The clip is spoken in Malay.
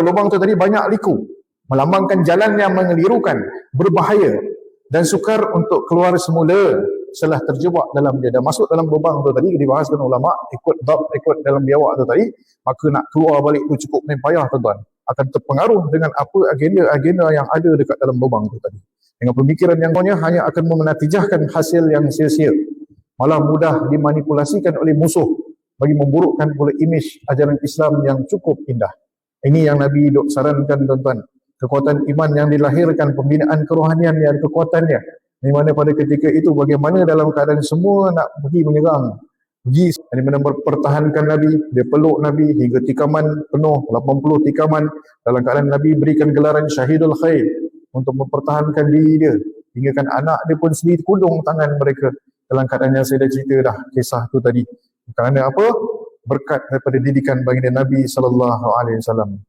lubang tu tadi banyak liku, melambangkan jalan yang mengelirukan, berbahaya dan sukar untuk keluar semula setelah terjebak dalam dia. Dan masuk dalam lubang tu tadi, dibahaskan ulama, ikut dalam biawak tu tadi, maka nak keluar balik tu cukup payah tuan-tuan. Akan terpengaruh dengan apa agenda-agenda yang ada dekat dalam lubang tu tadi. Dengan pemikiran yang hanya akan menatijahkan hasil yang sia-sia, malah mudah dimanipulasikan oleh musuh bagi memburukkan pula imej ajaran Islam yang cukup indah. Ini yang Nabi duk sarankan tuan-tuan. Kekuatan iman yang dilahirkan, pembinaan kerohanian yang kekuatannya, di mana pada ketika itu bagaimana dalam keadaan semua nak pergi menyerang, pergi di mana mempertahankan Nabi, dia peluk Nabi hingga tikaman penuh, 80 tikaman, dalam keadaan Nabi berikan gelaran syahidul khair untuk mempertahankan diri dia, hingga kan anak dia pun sendiri kudung tangan mereka, dalam keadaan yang saya dah cerita dah kisah tu tadi. Kerana apa? Berkat daripada didikan baginda Nabi sallallahu alaihi wasallam.